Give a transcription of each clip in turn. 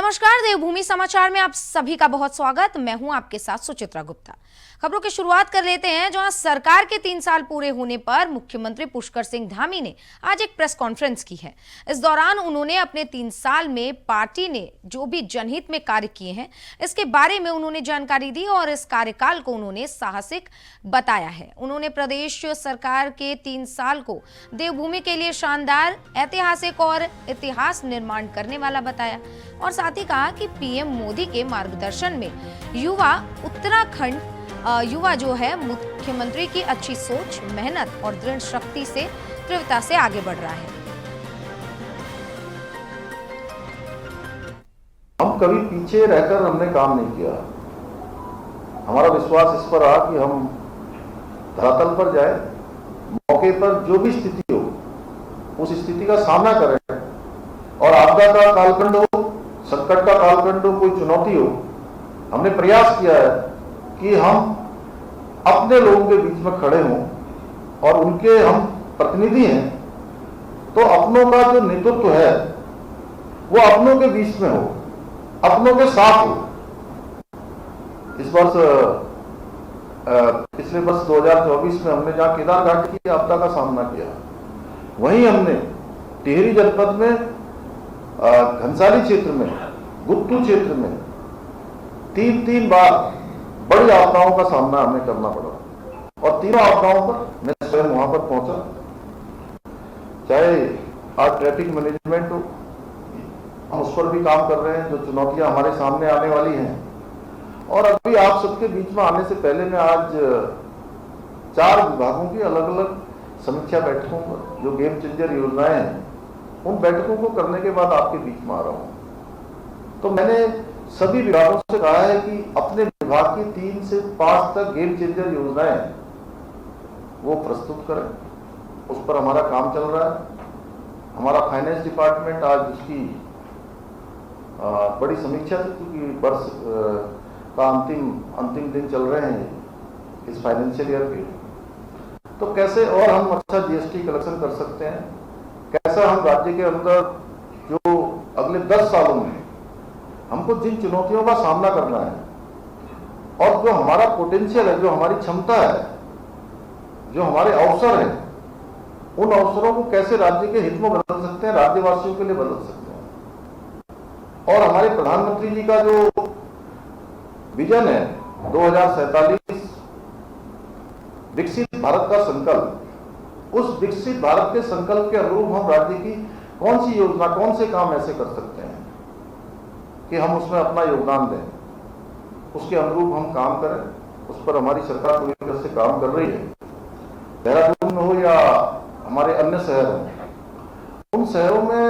नमस्कार, देवभूमि समाचार में आप सभी का बहुत स्वागत। मैं हूं आपके साथ सुचित्रा गुप्ता। खबरों की शुरुआत कर लेते हैं। जहां सरकार के 3 साल पूरे होने पर मुख्यमंत्री पुष्कर सिंह धामी ने आज एक प्रेस कॉन्फ्रेंस की है। इस दौरान उन्होंने अपने 3 साल में पार्टी ने जो भी जनहित में कार्य किए हैं इसके बारे में उन्होंने जानकारी दी और इस कार्यकाल को उन्होंने साहसिक बताया है। उन्होंने प्रदेश सरकार के 3 साल को देवभूमि के लिए शानदार, ऐतिहासिक और इतिहास निर्माण करने वाला बताया और साथ ही कहा कि पीएम मोदी के मार्गदर्शन में युवा जो है मुख्यमंत्री की अच्छी सोच, मेहनत और दृढ़ शक्ति से तीव्रता से आगे बढ़ रहा है। हम कभी पीछे रहकर हमने काम नहीं किया। हमारा विश्वास इस पर रहा कि हम धरातल पर जाए, मौके पर जो भी स्थिति हो उस स्थिति का सामना करें और आपदा का कालखंड हो, संकट का कालखंड हो, कोई चुनौती हो, हमने प्रयास किया है कि हम अपने लोगों के बीच में खड़े हों और उनके हम प्रतिनिधि हैं, तो अपनों का जो नेतृत्व है वो अपनों के बीच में हो, अपनों के साथ हो। इस वर्ष पिछले वर्ष 2024 में हमने जहां केदार घाटी की आपदा का सामना किया, वहीं हमने टिहरी जनपद में घनसाली क्षेत्र में, गुत्तू क्षेत्र में 3 बार बड़ी आपदाओं का सामना हमें करना पड़ा और तीनों आपदाओं पर मैं स्वयं वहां पर पहुंचा। चाहे आज ट्रैफिक मैनेजमेंट हो, हम उस पर भी काम कर रहे हैं, जो चुनौतियां हमारे सामने आने वाली हैं। और अभी आप सबके बीच में आने से पहले मैं आज 4 विभागों की अलग अलग समीक्षा बैठकों पर जो गेम चेंजर योजनाएं हैं उन बैठकों को करने के बाद आपके बीच में आ रहा हूं। तो मैंने सभी विभागों से कहा है कि अपने विभाग की 3 से 5 तक गेम चेंजर योजनाएं वो प्रस्तुत करें। उस पर हमारा काम चल रहा है। हमारा फाइनेंस डिपार्टमेंट आज उसकी बड़ी समीक्षा थी, क्योंकि वर्ष का अंतिम दिन चल रहे हैं इस फाइनेंशियल ईयर के। तो कैसे और हम अच्छा जीएसटी कलेक्शन कर सकते हैं, कैसा हम राज्य के अंदर जो अगले 10 सालों में हमको जिन चुनौतियों का सामना करना है और जो हमारा पोटेंशियल है, जो हमारी क्षमता है, जो हमारे अवसर हैं, उन अवसरों को कैसे राज्य के हित में बदल सकते हैं, राज्यवासियों के लिए बदल सकते हैं। और हमारे प्रधानमंत्री जी का जो विजन है 2047 विकसित भारत का संकल्प, उस विकसित भारत के संकल्प के अनुरूप हम राज्य की कौन सी योजना, कौन से काम ऐसे कर सकते हैं कि हम उसमें अपना योगदान दें, उसके अनुरूप हम काम करें। उस पर हमारी सरकार पूरी तरह से काम कर रही है। देहरादून हो या हमारे अन्य शहर हो, उन शहरों में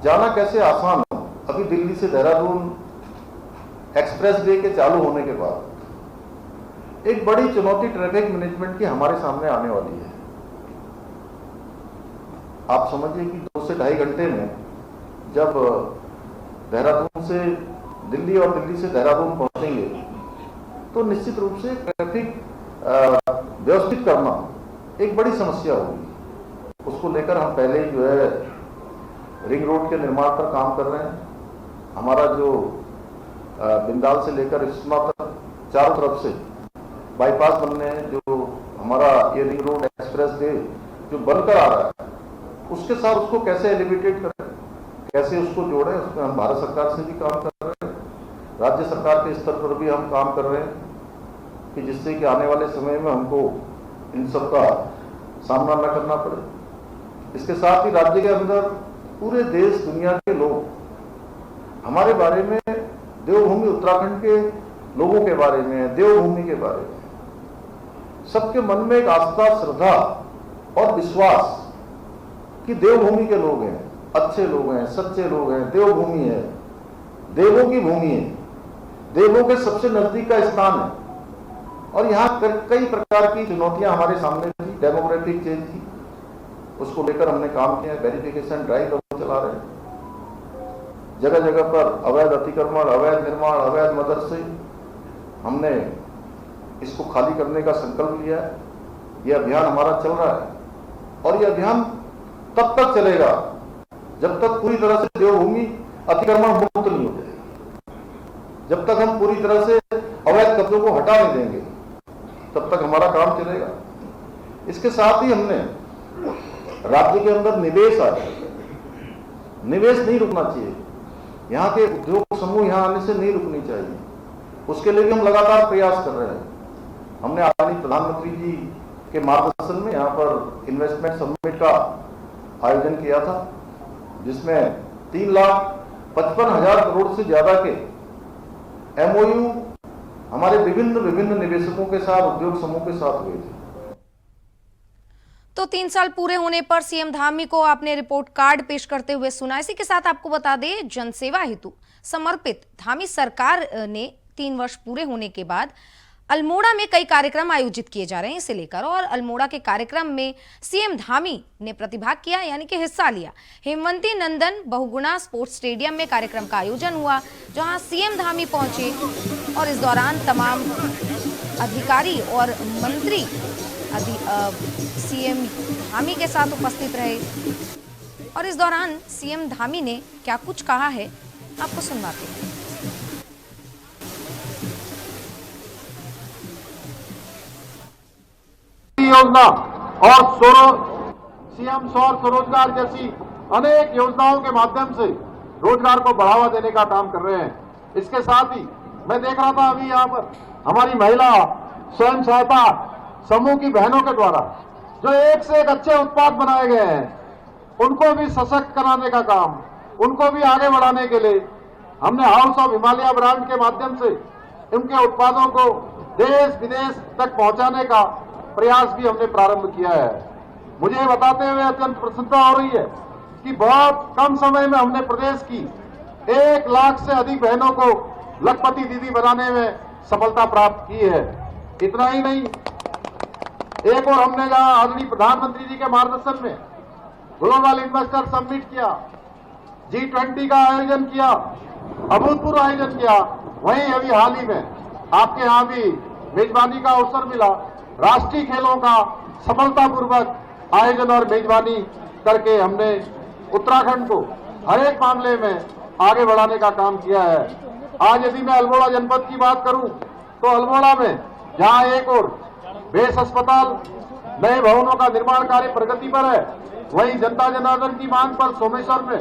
जाना कैसे आसान हो। अभी दिल्ली से देहरादून एक्सप्रेस वे के चालू होने के बाद एक बड़ी चुनौती ट्रैफिक मैनेजमेंट की हमारे सामने आने वाली है। आप समझिए कि 2 से ढाई घंटे में जब देहरादून से दिल्ली और दिल्ली से देहरादून पहुंचेंगे तो निश्चित रूप से ट्रैफिक व्यवस्थित करना एक बड़ी समस्या होगी। उसको लेकर हम पहले ही जो है रिंग रोड के निर्माण पर काम कर रहे हैं। हमारा जो बिंदाल से लेकर इस्मा तक चारों तरफ से बाईपास बनने हैं, जो हमारा ये रिंग रोड एक्सप्रेस वे जो बनकर आ रहा है, उसके साथ उसको कैसे एलिवेटेड करें, कैसे उसको जोड़ें, उसमें हम भारत सरकार से भी काम कर रहे हैं, राज्य सरकार के स्तर पर भी हम काम कर रहे हैं कि जिससे कि आने वाले समय में हमको इन सब का सामना न करना पड़े। इसके साथ ही राज्य के अंदर पूरे देश दुनिया के लोग हमारे बारे में, देवभूमि उत्तराखंड के लोगों के बारे में, देवभूमि के बारे में सबके मन में एक आस्था, श्रद्धा और विश्वास कि देवभूमि के लोग हैं, अच्छे लोग हैं, सच्चे लोग हैं, देवभूमि है, देवों की भूमि है, देवों के सबसे नजदीक का स्थान है। और यहाँ कई प्रकार की चुनौतियां हमारे सामने थी। डेमोग्राफिक चेंज थी, उसको लेकर हमने काम किया। वेरिफिकेशन ड्राइव हम चला रहे हैं। जगह जगह पर अवैध अतिक्रमण, अवैध निर्माण, अवैध मदरसे, हमने इसको खाली करने का संकल्प लिया है। यह अभियान हमारा चल रहा है और यह अभियान तब तक चलेगा जब तक पूरी तरह से देवभूमि अतिक्रमण मुक्त नहीं हो जाएगी। जब तक हम पूरी तरह से अवैध कब्जों को हटा नहीं देंगे तब तक हमारा काम चलेगा। इसके साथ ही हमने राज्य के अंदर निवेश आया, निवेश नहीं रुकना चाहिए, यहाँ के उद्योग समूह यहाँ आने से नहीं रुकनी चाहिए, उसके लिए भी हम लगातार प्रयास कर रहे हैं। हमने आदरणीय प्रधानमंत्री जी के मार्गदर्शन में यहाँ पर इन्वेस्टमेंट समिट का आयोजन किया था, जिसमें 3,55,000 करोड़ से ज्यादा के एमओयू हमारे विभिन्न निवेशकों के साथ, उद्योग समूह के साथ हुए थे। तो 3 साल पूरे होने पर सीएम धामी को आपने रिपोर्ट कार्ड पेश करते हुए सुना। इसी के साथ आपको बता दें, जनसेवा हेतु समर्पित धामी सरकार ने 3 वर्ष पूरे होने के बाद अल्मोड़ा में कई कार्यक्रम आयोजित किए जा रहे हैं इसे लेकर, और अल्मोड़ा के कार्यक्रम में सीएम धामी ने प्रतिभाग किया, यानी कि हिस्सा लिया। हेमवती नंदन बहुगुणा स्पोर्ट्स स्टेडियम में कार्यक्रम का आयोजन हुआ, जहां सीएम धामी पहुंचे और इस दौरान तमाम अधिकारी और मंत्री सीएम धामी के साथ उपस्थित रहे। और इस दौरान सीएम धामी ने क्या कुछ कहा है, आपको सुनवाते हैं। योजना और सीएम सौर स्वरोजगार जैसी अनेक योजनाओं के माध्यम से रोजगार को बढ़ावा देने का काम कर रहे हैं। इसके साथ ही मैं देख रहा था अभी यहाँ पर हमारी महिला स्वयं सहायता समूह की बहनों के द्वारा जो एक से एक अच्छे उत्पाद बनाए गए हैं, उनको भी सशक्त कराने का काम, उनको भी आगे बढ़ाने के लिए हमने हाउस ऑफ हिमालय ब्रांड के माध्यम से उनके उत्पादों को देश विदेश तक पहुंचाने का प्रयास भी हमने प्रारंभ किया है। मुझे बताते हुए अत्यंत प्रसन्नता हो रही है कि बहुत कम समय में हमने प्रदेश की 1 लाख से अधिक बहनों को लखपति दीदी बनाने में सफलता प्राप्त की है। इतना ही नहीं, एक और हमने जहां आदरणीय प्रधानमंत्री जी के मार्गदर्शन में ग्लोबल इन्वेस्टर समिट किया, G20 का आयोजन किया, अभूतपूर्व आयोजन किया, वहीं अभी हाल ही में आपके यहाँ भी मेजबानी का अवसर मिला। राष्ट्रीय खेलों का सफलतापूर्वक आयोजन और मेजबानी करके हमने उत्तराखंड को हर एक मामले में आगे बढ़ाने का काम किया है। आज यदि मैं अल्मोड़ा जनपद की बात करूं तो अल्मोड़ा में जहां एक और बेस अस्पताल, नए भवनों का निर्माण कार्य प्रगति पर है, वहीं जनता जनार्दन की मांग पर सोमेश्वर में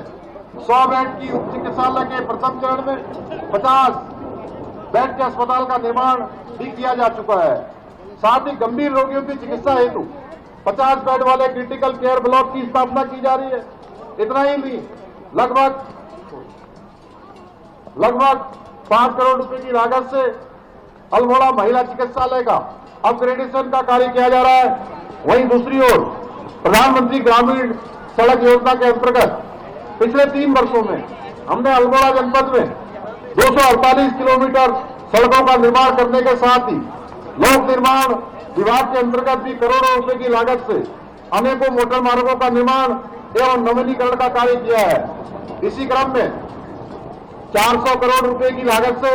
100 बेड की उप चिकित्सालय के प्रथम चरण में 50 बेड के अस्पताल का निर्माण भी किया जा चुका है। साथ ही गंभीर रोगियों की चिकित्सा हेतु 50 बेड वाले क्रिटिकल केयर ब्लॉक की स्थापना की जा रही है। इतना ही नहीं, लगभग 5 करोड़ रुपए की लागत से अल्मोड़ा महिला चिकित्सालय का अपग्रेडेशन का कार्य किया जा रहा है। वहीं दूसरी ओर प्रधानमंत्री ग्रामीण सड़क योजना के अंतर्गत पिछले 3 वर्षों में हमने अल्मोड़ा जनपद में 248 किलोमीटर सड़कों का निर्माण करने के साथ ही लोक निर्माण विभाग के अंतर्गत भी करोड़ों रुपए की लागत से अनेकों मोटर मार्गों का निर्माण एवं नवीनीकरण का कार्य किया है। इसी क्रम में 400 करोड़ रुपए की लागत से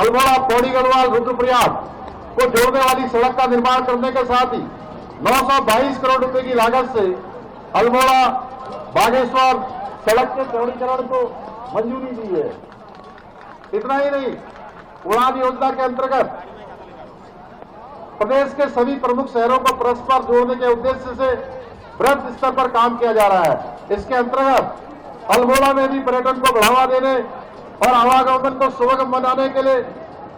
अल्मोड़ा पौड़ी गढ़वाल रुद्रप्रयाग को जोड़ने वाली सड़क का निर्माण करने के साथ ही 922 करोड़ रुपए की लागत से अल्मोड़ा बागेश्वर सड़क के चौड़ीकरण को मंजूरी दी है। इतना ही नहीं, उड़ान योजना के अंतर्गत प्रदेश के सभी प्रमुख शहरों को परस्पर जोड़ने के उद्देश्य से बृहद स्तर पर काम किया जा रहा है। इसके अंतर्गत अल्मोड़ा में भी पर्यटन को बढ़ावा देने और आवागमन को सुगम बनाने के लिए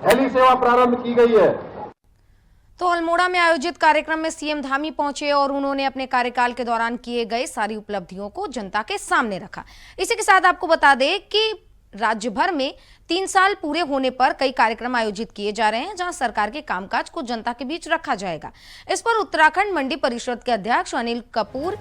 हेली सेवा प्रारंभ की गई है। तो अल्मोड़ा में आयोजित कार्यक्रम में सीएम धामी पहुंचे और उन्होंने अपने कार्यकाल के दौरान किए गए सारी उपलब्धियों को जनता के सामने रखा। इसी के साथ आपको बता दें कि राज्य भर में 3 साल पूरे होने पर कई कार्यक्रम आयोजित किए जा रहे हैं, जहां सरकार के कामकाज को जनता के बीच रखा जाएगा। इस पर उत्तराखंड मंडी परिषद के अध्यक्ष अनिल कपूर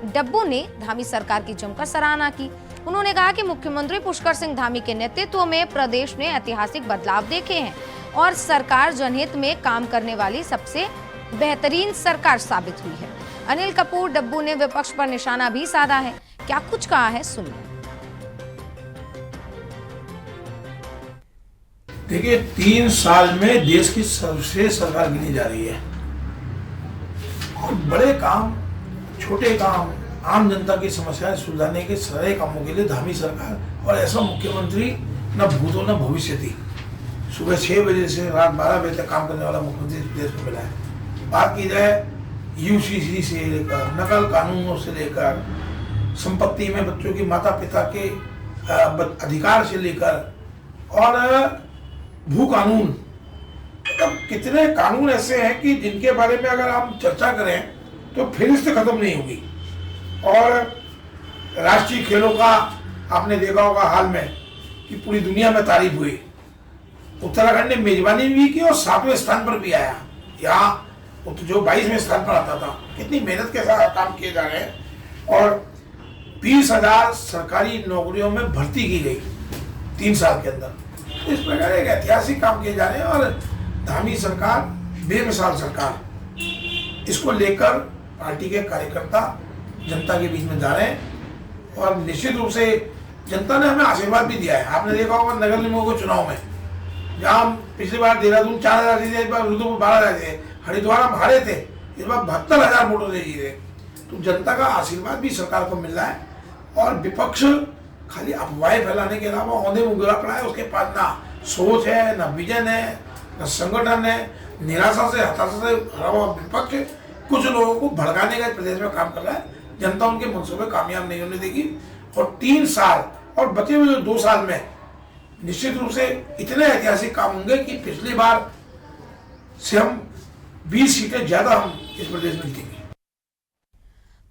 डब्बू ने धामी सरकार की जमकर सराहना की। उन्होंने कहा कि मुख्यमंत्री पुष्कर सिंह धामी के नेतृत्व में प्रदेश ने ऐतिहासिक बदलाव देखे हैं और सरकार जनहित में काम करने वाली सबसे बेहतरीन सरकार साबित हुई है। अनिल कपूर डब्बू ने विपक्ष पर निशाना भी साधा है। क्या कुछ कहा है, सुनिए। देखिए, 3 साल में देश की सर्वश्रेष्ठ सरकार गिनी जा रही है और बड़े काम, छोटे काम, आम जनता की समस्याएं सुलझाने के सारे कामों के लिए धामी सरकार और ऐसा मुख्यमंत्री न भूतो न भविष्य थी। सुबह 6 बजे से रात 12 बजे तक काम करने वाला मुख्यमंत्री देश को मिला है। बात की जाए यूसीसी से लेकर नकल कानूनों से लेकर संपत्ति में बच्चों की माता पिता के अधिकार से लेकर और भू कानून, मतलब कितने कानून ऐसे हैं कि जिनके बारे में अगर हम चर्चा करें तो फिर से खत्म नहीं होगी। और राष्ट्रीय खेलों का आपने देखा होगा हाल में कि पूरी दुनिया में तारीफ हुई। उत्तराखंड ने मेजबानी भी की और 7वें स्थान पर भी आया। यहाँ जो 22वें स्थान पर आता था। कितनी मेहनत के साथ काम किए जा रहे हैं। और 20,000 सरकारी नौकरियों में भर्ती की गई 3 साल के अंदर। तो इस प्रकार एक ऐतिहासिक काम किए जा रहे हैं और धामी सरकार बेमिसाल सरकार, इसको लेकर पार्टी के कार्यकर्ता जनता के बीच में जा रहे हैं। और निश्चित रूप से जनता ने हमें आशीर्वाद भी दिया है। आपने देखा होगा नगर निगमों के चुनाव में, जहाँ हम पिछली बार देहरादून 4,000 जीते, इस बार रुद्रपुर 12,000 थे, हरिद्वार हम हारे थे, इस बार 72,000 वोटों से जीते। तो जनता का आशीर्वाद भी सरकार को मिल रहा है। और विपक्ष खाली अफवाहें फैलाने के अलावा औंधे मुंह पड़ा है। उसके पास ना सोच है, ना विजन है, ना संगठन है। निराशा से, हताशा से भरा हुआ विपक्ष कुछ लोगों को भड़काने का प्रदेश में काम कर रहा है। जनता उनके मंसूबे कामयाब नहीं होने देगी। और 3 साल और बचे हुए 2 साल में निश्चित रूप से इतने ऐतिहासिक काम होंगे कि पिछली बार से हम 20 सीटें ज्यादा हम इस प्रदेश में जीतेंगे।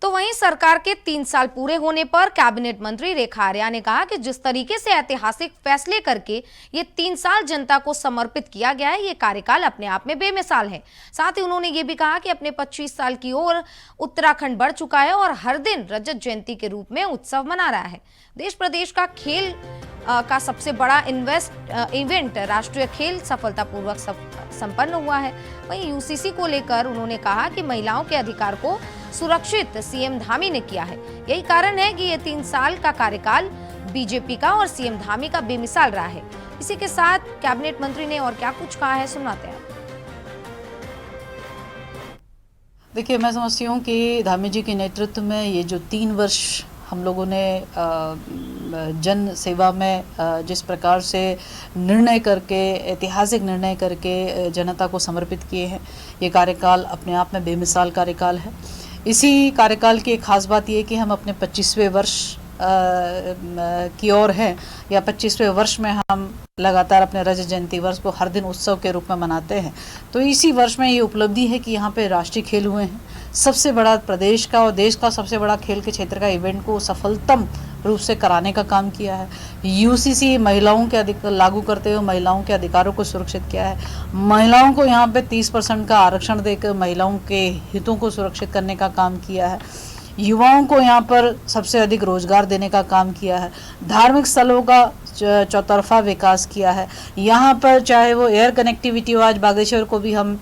तो वहीं सरकार के 3 साल पूरे होने पर कैबिनेट मंत्री रेखा आर्या ने कहा कि जिस तरीके से ऐतिहासिक फैसले करके ये 3 साल जनता को समर्पित किया गया है, ये कार्यकाल अपने आप में बेमिसाल है। साथ ही उन्होंने ये भी कहा कि अपने 25 साल की ओर उत्तराखंड बढ़ चुका है और हर दिन रजत जयंती के रूप में उत्सव मना रहा है। देश प्रदेश का खेल का सबसे बड़ा इवेंट राष्ट्रीय खेल सफलतापूर्वक संपन्न हुआ है। वहीं यूसीसी को लेकर उन्होंने कहा कि महिलाओं के अधिकार को सुरक्षित सीएम धामी ने किया है। यही कारण है कि ये 3 साल का कार्यकाल बीजेपी का और सीएम धामी का बेमिसाल रहा है। इसी के साथ कैबिनेट मंत्री ने और क्या कुछ कहा है, सुनाते हैं। देखिए, मैं समझती हूँ कि धामी जी के नेतृत्व में ये जो 3 वर्ष हम लोगों ने जन सेवा में जिस प्रकार से निर्णय करके, ऐतिहासिक निर्णय करके जनता को समर्पित किए हैं, ये कार्यकाल अपने आप में बेमिसाल कार्यकाल है। इसी कार्यकाल की एक खास बात ये कि हम अपने 25वें वर्ष की ओर हैं, या 25वें वर्ष में हम लगातार अपने रजत जयंती वर्ष को हर दिन उत्सव के रूप में मनाते हैं। तो इसी वर्ष में ये उपलब्धि है कि यहाँ पे राष्ट्रीय खेल हुए हैं। सबसे बड़ा प्रदेश का और देश का सबसे बड़ा खेल के क्षेत्र का इवेंट को सफलतम रूप से कराने का काम किया है। यूसीसी महिलाओं के लागू करते हुए महिलाओं के अधिकारों को सुरक्षित किया है। महिलाओं को यहाँ पे 30% का आरक्षण देकर महिलाओं के हितों को सुरक्षित करने का काम किया है। युवाओं को यहाँ पर सबसे अधिक रोजगार देने का काम किया है। धार्मिक स्थलों का चौतरफा विकास किया है। यहाँ पर चाहे वो एयर कनेक्टिविटी हो, आज बागेश्वर को भी हम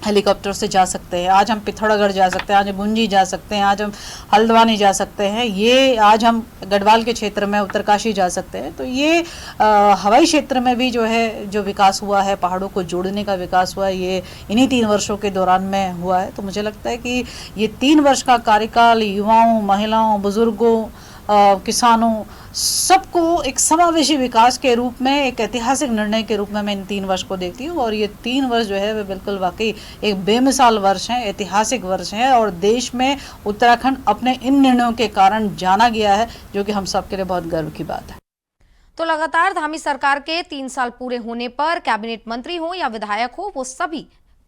हेलीकॉप्टर से जा सकते हैं, आज हम पिथौरागढ़ जा सकते हैं, आज हम गुंजी जा सकते हैं, आज हम हल्द्वानी जा सकते हैं, ये आज हम गढ़वाल के क्षेत्र में उत्तरकाशी जा सकते हैं। तो ये हवाई क्षेत्र में भी जो है जो विकास हुआ है, पहाड़ों को जोड़ने का विकास हुआ है, ये इन्हीं 3 वर्षों के दौरान में हुआ है। तो मुझे लगता है कि ये 3 वर्ष का कार्यकाल युवाओं, महिलाओं, बुजुर्गों, किसानों सबको एक समावेशी विकास के रूप में, एक ऐतिहासिक निर्णय के रूप में मैं इन 3 वर्ष को देखती हूँ। और ये 3 वर्ष जो है वे बिल्कुल वाकई एक बेमिसाल वर्ष हैं, ऐतिहासिक वर्ष हैं। और देश में उत्तराखंड अपने इन निर्णयों के कारण जाना गया है, जो कि हम सबके लिए बहुत गर्व की बात है। तो लगातार धामी सरकार के 3 साल पूरे होने पर कैबिनेट मंत्री हो या विधायक हो, वो सभी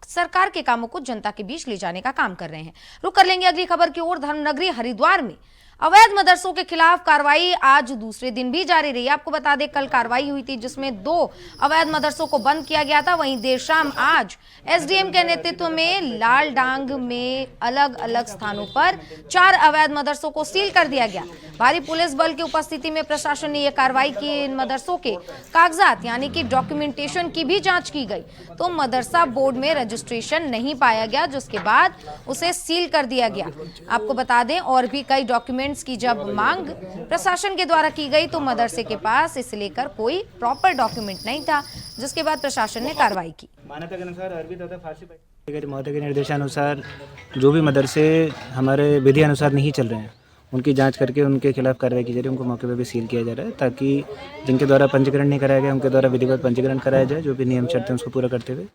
सरकार के कामों को जनता के बीच ले जाने का काम कर रहे हैं। रुक कर लेंगे अगली खबर की ओर। धर्मनगरी हरिद्वार में अवैध मदरसों के खिलाफ कार्रवाई आज दूसरे दिन भी जारी रही। आपको बता दें, कल कार्रवाई हुई थी जिसमें 2 अवैध मदरसों को बंद किया गया था। वहीं देर शाम आज एसडीएम के नेतृत्व में लाल डांग में अलग अलग स्थानों पर 4 अवैध मदरसों को सील कर दिया गया। भारी पुलिस बल की उपस्थिति में प्रशासन ने यह कार्रवाई की। इन मदरसों के कागजात यानी कि डॉक्यूमेंटेशन की भी जांच की गई, तो मदरसा बोर्ड में रजिस्ट्रेशन नहीं पाया गया, जिसके बाद उसे सील कर दिया गया। आपको बता दें, और भी कई डॉक्यूमेंट्स की जब मांग प्रशासन के द्वारा की गई तो मदरसे के पास इसे लेकर कोई प्रॉपर डॉक्यूमेंट नहीं था, जिसके बाद प्रशासन ने कार्रवाई की। मान्यता के अनुसार अरबी तथा फारसी महोदय के निर्देशानुसार जो भी मदरसे हमारे विधि अनुसार नहीं चल रहे हैं, उनकी जांच करके उनके खिलाफ कार्रवाई की जा रही है। उनको मौके पर भी सील किया जा रहा है ताकि जिनके द्वारा पंजीकरण नहीं कराया गया उनके द्वारा विधिवत पंजीकरण कराया जाए, जो भी नियम शर्तें हैं उसको पूरा करते हुए।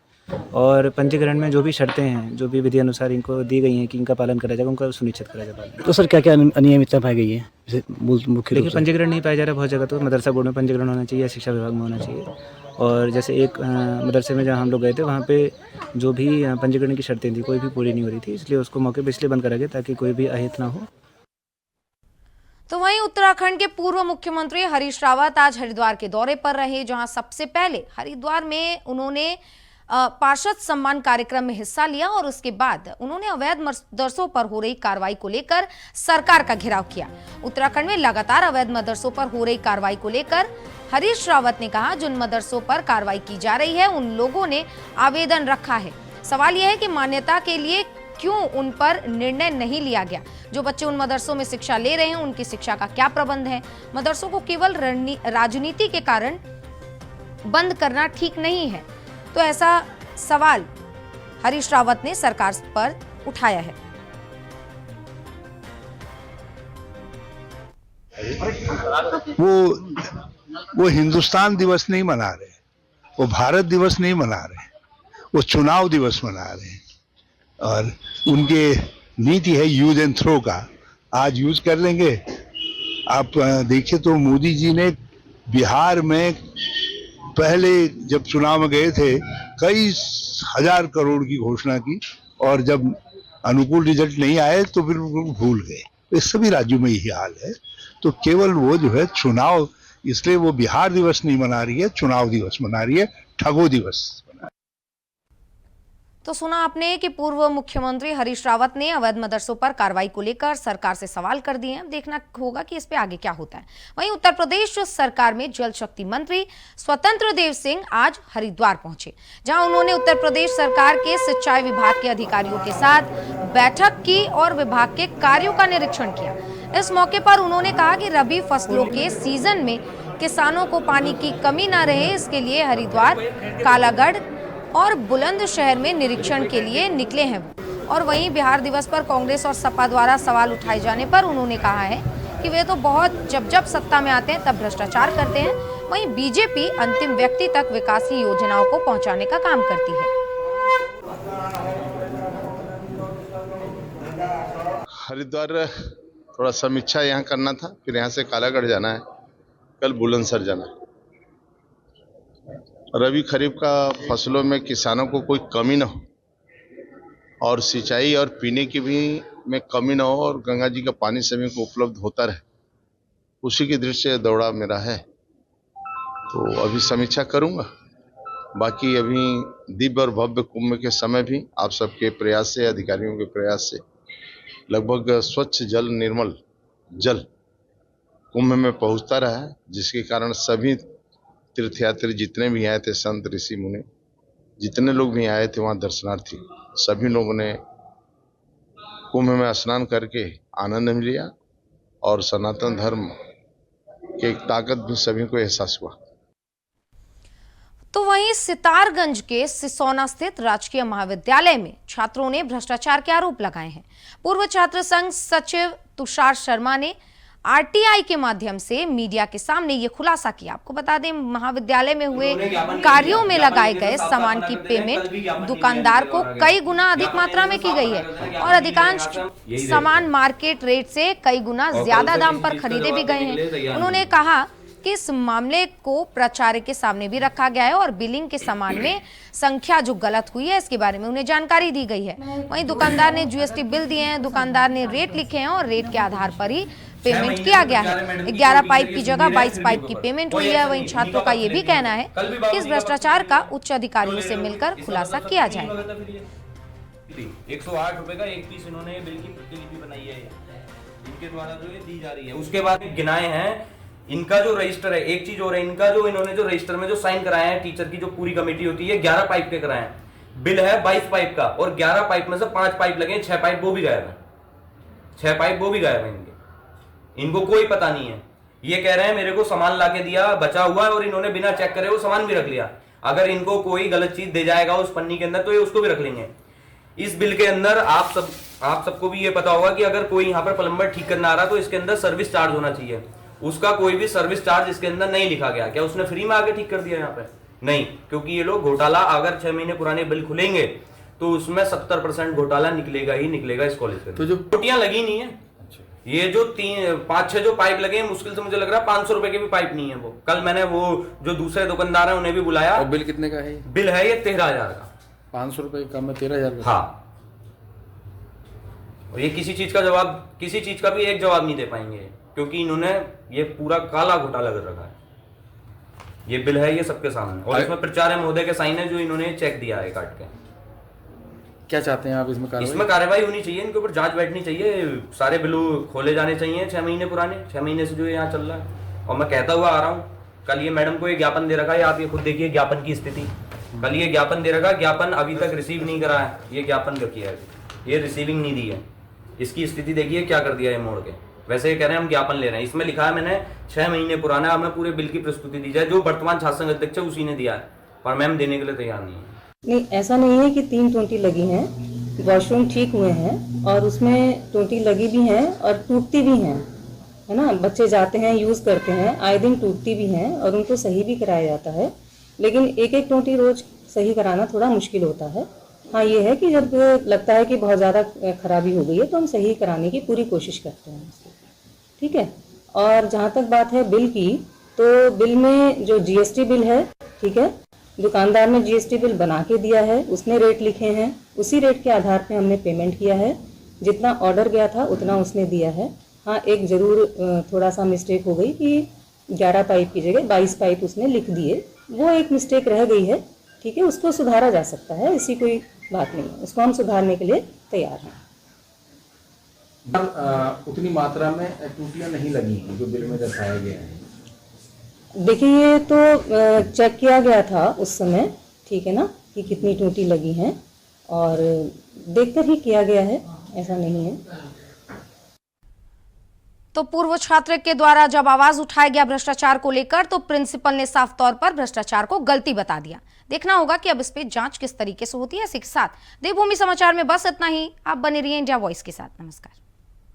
और पंजीकरण में जो भी शर्तें हैं, जो भी विधि अनुसार इनको दी गई हैं कि इनका पालन करा जाएगा, उनका सुनिश्चित करा जाएगा। तो सर क्या क्या अनियमितता पाई गई है जैसे मुख्य रूप देखिए, से? पंजीकरण नहीं पाया जा रहा बहुत जगह, तो मदरसा बोर्ड में पंजीकरण होना चाहिए या शिक्षा विभाग में होना चाहिए। और जैसे एक मदरसे में जहाँ हम लोग गए थे, वहाँ पे जो भी पंजीकरण की शर्तें थी कोई भी पूरी नहीं हो रही थी, इसलिए उसको मौके पर इसलिए बंद करा गया ताकि कोई भी अहित ना हो। तो वहीं उत्तराखंड के पूर्व मुख्यमंत्री हरीश रावत आज हरिद्वार के दौरे पर रहे, जहां सबसे पहले हरिद्वार में उन्होंने पार्षद सम्मान कार्यक्रम में हिस्सा लिया और उसके बाद उन्होंने अवैध मदरसों पर हो रही कार्रवाई को लेकर सरकार का घेराव किया। उत्तराखंड में लगातार अवैध मदरसों पर हो रही कार्रवाई को लेकर हरीश रावत ने कहा, जिन मदरसों पर कार्रवाई की जा रही है उन लोगों ने आवेदन रखा है। सवाल यह है कि मान्यता के लिए क्यों उन पर निर्णय नहीं लिया गया। जो बच्चे उन मदरसों में शिक्षा ले रहे हैं उनकी शिक्षा का क्या प्रबंध है। मदरसों को केवल राजनीति के कारण बंद करना ठीक नहीं है। तो ऐसा सवाल हरीश रावत ने सरकार पर उठाया है। वो हिंदुस्तान दिवस नहीं मना रहे, वो भारत दिवस नहीं मना रहे, वो चुनाव दिवस मना रहे हैं। और उनके नीति है यूज एंड थ्रो का, आज यूज कर लेंगे। आप देखिए तो मोदी जी ने बिहार में पहले जब चुनाव में गए थे कई हजार करोड़ की घोषणा की, और जब अनुकूल रिजल्ट नहीं आए तो फिर भूल गए। इस सभी राज्यों में यही हाल है। तो केवल वो जो है चुनाव, इसलिए वो बिहार दिवस नहीं मना रही है, चुनाव दिवस मना रही है, ठगो दिवस। तो सुना आपने कि पूर्व मुख्यमंत्री हरीश रावत ने अवैध मदरसों पर कार्रवाई को लेकर सरकार से सवाल कर दिए हैं। देखना होगा कि इस पे आगे क्या होता है। वहीं उत्तर प्रदेश सरकार में जल शक्ति मंत्री स्वतंत्र देव सिंह आज हरिद्वार पहुंचे, जहां उन्होंने उत्तर प्रदेश सरकार के सिंचाई विभाग के अधिकारियों के साथ बैठक की और विभाग के कार्यों का निरीक्षण किया। इस मौके पर उन्होंने कहा कि रबी फसलों के सीजन में किसानों को पानी की कमी न रहे, इसके लिए हरिद्वार, कालागढ़ और बुलंदशहर में निरीक्षण के लिए निकले हैं वो। और वहीं बिहार दिवस पर कांग्रेस और सपा द्वारा सवाल उठाए जाने पर उन्होंने कहा है कि वे तो बहुत जब सत्ता में आते हैं तब भ्रष्टाचार करते हैं, वहीं बीजेपी अंतिम व्यक्ति तक विकासी योजनाओं को पहुंचाने का काम करती है। हरिद्वार थोड़ा समीक्षा यहाँ करना था, फिर यहाँ से कालागढ़ जाना है, कल बुलंदशहर जाना है। रबी खरीफ का फसलों में किसानों को कोई कमी न हो और सिंचाई और पीने की भी में कमी न हो और गंगा जी का पानी सभी को उपलब्ध होता रहे, उसी की दृष्टि से दौड़ा मेरा है। तो अभी समीक्षा करूंगा। बाकी अभी दिव्य और भव्य कुंभ के समय भी आप सबके प्रयास से, अधिकारियों के प्रयास से लगभग स्वच्छ जल, निर्मल जल कुंभ में पहुंचता रहा है, जिसके कारण सभी तीर्थयात्री जितने भी आए थे, संत ऋषि मुनि जितने लोग भी आए थे वहाँ दर्शनार्थी, सभी लोगों ने कुंभ में स्नान करके आनंद लिया और सनातन धर्म की ताकत भी सभी को एहसास हुआ। तो वहीं सितारगंज के सिसोना स्थित राजकीय महाविद्यालय में छात्रों ने भ्रष्टाचार के आरोप लगाए हैं। पूर्व छात्र संघ सचिव तुषार शर्मा ने आरटीआई के माध्यम से मीडिया के सामने ये खुलासा किया। आपको बता दें, महाविद्यालय में हुए कार्यों में लगाए गए सामान की पेमेंट दुकानदार को कई गुना अधिक मात्रा में की गई है और अधिकांश सामान मार्केट रेट से कई गुना ज्यादा दाम पर खरीदे भी गए हैं। उन्होंने कहा कि इस मामले को प्राचार्य के सामने भी रखा गया है और बिलिंग के सामान में संख्या जो गलत हुई है इसके बारे में उन्हें जानकारी दी गई है। वहीं दुकानदार ने जीएसटी बिल दिए हैं, दुकानदार ने रेट लिखे हैं और रेट के आधार पर ही पेमेंट किया गया है। 11 पाइप की जगह 22 पाइप की पेमेंट हुई है। वहीं छात्रों का ये भी कहना है कि इस भ्रष्टाचार का उच्च अधिकारियों से मिलकर खुलासा किया जाए। 108 रुपए का एक पीस इन्होंने बिल की प्रतिलिपि बनाई है, इनके द्वारा जो ये दी जा रही है। उसके बाद गिनाए हैं इनका जो रजिस्टर है। एक चीज और है, इनका जो इन्होंने जो रजिस्टर में जो साइन कराए हैं टीचर की जो पूरी कमेटी होती है, 11 पाइप के कराए हैं। बिल है 22 पाइप का और 11 पाइप में से 5 पाइप लगे, 6 पाइप वो भी गायब है। 6 पाइप वो भी गायब है इनको कोई पता नहीं है। ये कह रहे हैं मेरे को सामान लाके दिया, बचा हुआ है और इन्होंने बिना चेक करे वो सामान भी रख लिया। अगर इनको कोई गलत चीज दे जाएगा उस पन्नी के अंदर तो ये उसको भी रख लेंगे। इस बिल के अंदर आप सबको भी ये पता होगा कि अगर कोई यहाँ पर प्लम्बर ठीक करना आ रहा है तो इसके अंदर सर्विस चार्ज होना चाहिए। उसका कोई भी सर्विस चार्ज इसके अंदर नहीं लिखा गया। क्या उसने फ्री में आके ठीक कर दिया यहाँ पे? नहीं, क्योंकि ये लोग घोटाला, अगर 6 महीने पुराने बिल खुलेंगे तो उसमें 70% घोटाला निकलेगा ही निकलेगा इस कॉलेज के। तो जो टोटियां लगी नहीं है, ये जो 5-6 जो पाइप लगे हैं, मुश्किल से मुझे लग रहा है 500 रुपए के भी पाइप नहीं है वो। कल मैंने वो जो दूसरे दुकानदार है उन्हें भी बुलाया। और बिल कितने का है? बिल है ये 13,000 का। 500 रुपए कम है, 13,000 का। हाँ, और ये किसी चीज का भी एक जवाब नहीं दे पाएंगे, क्योंकि इन्होंने ये पूरा काला घोटाला कर रखा है। ये बिल है ये सबके सामने, और इसमें प्राचार्य महोदय के साइन है जो इन्होंने चेक दिया है काट के। क्या चाहते हैं आप इसमें कार्रवाई? इसमें कार्रवाई होनी चाहिए, इनके ऊपर जांच बैठनी चाहिए, सारे बिल खोले जाने चाहिए 6 महीने पुराने, 6 महीने से जो यहाँ चल रहा है। और मैं कहता हुआ आ रहा हूँ, कल ये मैडम को ये ज्ञापन दे रखा है, आप ये खुद देखिए ज्ञापन की स्थिति। कल ये ज्ञापन दे रखा, ज्ञापन अभी तक रिसीव नहीं करा है। ये ज्ञापन जो किया है ये रिसीविंग नहीं दी है। इसकी स्थिति देखिए क्या कर दिया है मोड़ के। वैसे ये कह रहे हैं हम ज्ञापन ले रहे हैं, इसमें लिखा है मैंने 6 महीने पुराना, हमें पूरे बिल की प्रस्तुति दी जाए। जो वर्तमान छात्र संघ अध्यक्ष है उसी ने दिया है, पर मैम देने के लिए तैयार नहीं है। नहीं, ऐसा नहीं है कि 3 टोंटी लगी हैं, वॉशरूम ठीक हुए हैं और उसमें टोंटी लगी भी हैं और टूटती भी हैं, है ना। बच्चे जाते हैं, यूज़ करते हैं, आए दिन टूटती भी हैं और उनको सही भी कराया जाता है। लेकिन एक टोंटी रोज सही कराना थोड़ा मुश्किल होता है। हाँ, ये है कि जब लगता है कि बहुत ज़्यादा खराबी हो गई है तो हम सही कराने की पूरी कोशिश करते हैं, ठीक है। और जहाँ तक बात है बिल की, तो बिल में जो GST बिल है, ठीक है, दुकानदार ने GST बिल बना के दिया है, उसने रेट लिखे हैं, उसी रेट के आधार पे हमने पेमेंट किया है। जितना ऑर्डर गया था उतना उसने दिया है। हाँ, एक ज़रूर थोड़ा सा मिस्टेक हो गई कि 11 पाइप की जगह 22 पाइप उसने लिख दिए, वो एक मिस्टेक रह गई है, ठीक है। उसको सुधारा जा सकता है, ऐसी कोई बात नहीं है, उसको हम सुधारने के लिए तैयार हैं। उतनी मात्रा में टूटियां नहीं लगी हैं जो बिल में दर्शाया गया है। देखिए, ये तो चेक किया गया था उस समय, ठीक है ना, कि कितनी टूटी लगी हैं और देखकर ही किया गया है, ऐसा नहीं है। तो पूर्व छात्र के द्वारा जब आवाज उठाया गया भ्रष्टाचार को लेकर, तो प्रिंसिपल ने साफ तौर पर भ्रष्टाचार को गलती बता दिया। देखना होगा कि अब इस पे जांच किस तरीके से होती है। इसी के साथ देवभूमि समाचार में बस इतना ही। आप बने रहिए इंडिया वॉइस के साथ। नमस्कार।